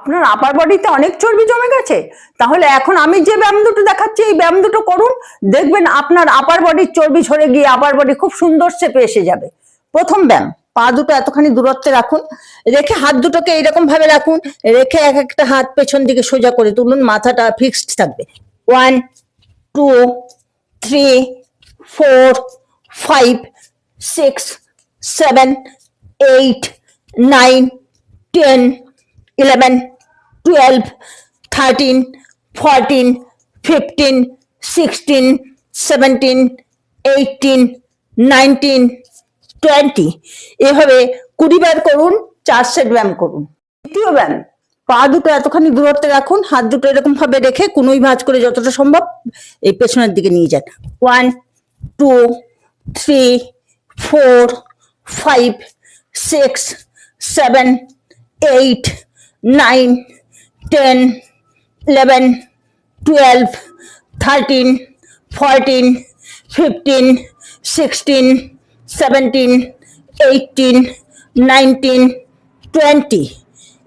আপনার আপার বডিতে অনেক চর্বি জমে গেছে, তাহলে এখন আমি যে ব্যায়াম দুটো দেখাচ্ছি এই ব্যায়াম দুটো করুন, দেখবেন আপনার আপার বডির চর্বি ঝরে গিয়ে আপার বডি খুব সুন্দর শেপে এসে যাবে। প্রথম ব্যায়াম, পা দুটো এতখানি দূরত্বে রাখুন, রেখে হাত দুটোকে এইরকম ভাবে রাখুন, রেখে এক একটা হাত পেছন দিকে সোজা করে তুলুন, মাথাটা ফিক্সড থাকবে। 1 2 3 4 5 6 7 8 9 10 11 12 13 14 15 16 17 18 19 20 এভাবে 20 বার করুন, 4 সেট ব্যায়াম করুন। দ্বিতীয় ব্যায়াম, পা দুটো এতখানি দূরত্বে রাখুন, হাত দুটো এরকম ভাবে রেখে কুনুই ভাঁজ করে যতটা সম্ভব এই পেছনের দিকে নিয়ে যান। 1 2 3 4 5 6 7 8 9 10 11 12 13 14 15 16 17 18 19 20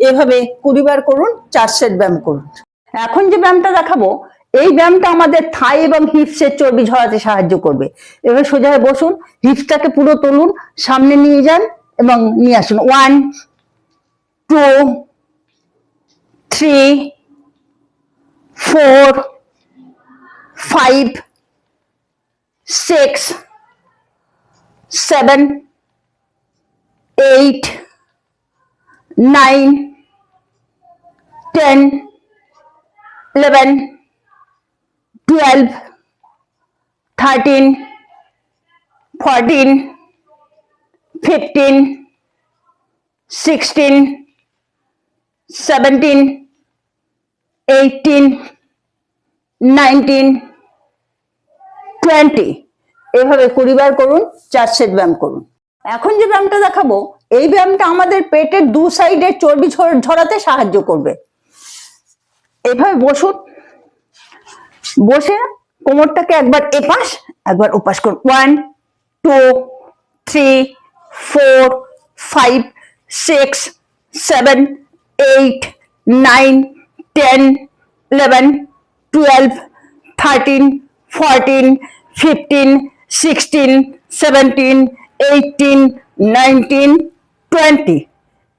এভাবে 20 বার করুন, 4 সেট ব্যায়াম করুন। এখন যে ব্যায়ামটা দেখাবো এই ব্যায়ামটা আমাদের থাই এবং হিপসের চর্বি ঝরাতে সাহায্য করবে। এভাবে সোজা হয়ে বসুন, হিপসটাকে পুরো তুলুন, সামনে নিয়ে যান এবং নিয়ে আসুন। 1 2 3 4 5 6 7 8 9 10 11 12 13 14 15 16 17 18 19 20 এভাবে 20 বার করুন, 4 সেট ব্যায়াম করুন। এখন যে ব্যায়ামটা দেখাবো এই ব্যায়ামটা আমাদের পেটের দু সাইডে চর্বি ঝরাতে সাহায্য করবে। এভাবে বসুন, বসে কোমরটাকে একবার এপাশ একবার ওপাশ করুন। 1 2 3 4 5 6 7 8 9 10 11 12 13 14 15 16 17 18 19 20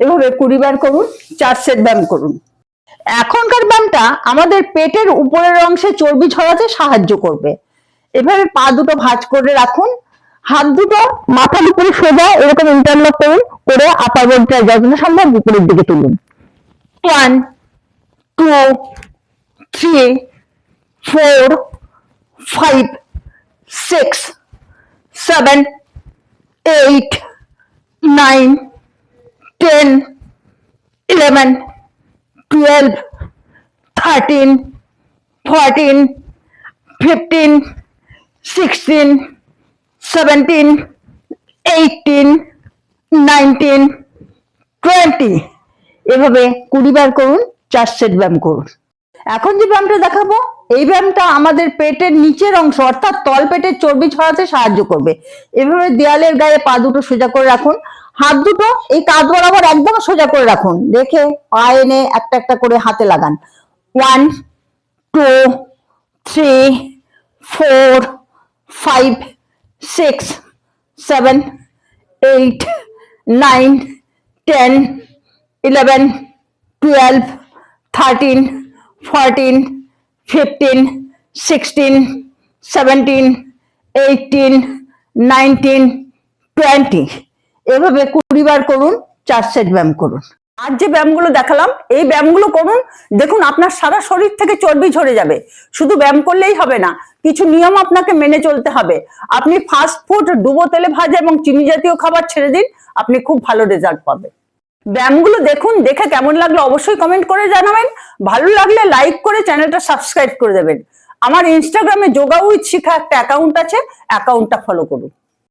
এভাবে 20 বার করুন, 4 সেট ব্যায়াম করুন। এখনকার ব্যায়ামটা আমাদের পেটের উপরের অংশে চর্বি ঝরাতে সাহায্য করবে। এভাবে পা দুটো ভাঁজ করে রাখুন, হাত দুটো মাথার উপরে সোজা এরকম ইন্টারলক করুন, করে আপার বডিটা যতটা সম্ভব উপরের দিকে তুলুন। 1 2 3 4 5 6 7 8 9 10 11 12 13 14 15 16 17 18 19 20 এভাবে 20 বার করুন, 4 সেট ব্যায়াম করুন। এখন যে ব্যায়ামটা দেখাবো এই ব্যায়ামটা আমাদের পেটের নিচের অংশ অর্থাৎ তল পেটের চর্বি ঝরাতে সাহায্য করবে। এভাবে দেয়ালের গায়ে পা দুটো সোজা করে রাখুন, হাত দুটো এই কাঁধ বরাবর একদম সোজা করে রাখুন, রেখে পা এনে একটা একটা করে হাতে লাগান। 1 2 3 4 5 6 7 8 9 10 11 12 13 14 15 16 17 18 19 20 এভাবে 20 বার করুন, 4 সেট ব্যায়াম করুন। আর যে ব্যায়ামগুলো দেখালাম এই ব্যায়ামগুলো করুন, দেখুন আপনার সারা শরীর থেকে চর্বি ঝরে যাবে। শুধু ব্যায়াম করলেই হবে না, কিছু নিয়ম আপনাকে মেনে চলতে হবে। আপনি ফাস্ট ফুড, ডুবো তেলে ভাজা এবং চিনি জাতীয় খাবার ছেড়ে দিন, আপনি খুব ভালো রেজাল্ট পাবেন। ব্যায়ামগুলো দেখুন, দেখে কেমন লাগলো অবশ্যই কমেন্ট করে জানাবেন। ভালো লাগলে লাইক করে চ্যানেলটা সাবস্ক্রাইব করে দেবেন। আমার ইনস্টাগ্রামে যোগা উইথ শিখা একটা অ্যাকাউন্ট আছে, অ্যাকাউন্টটা ফলো করুন।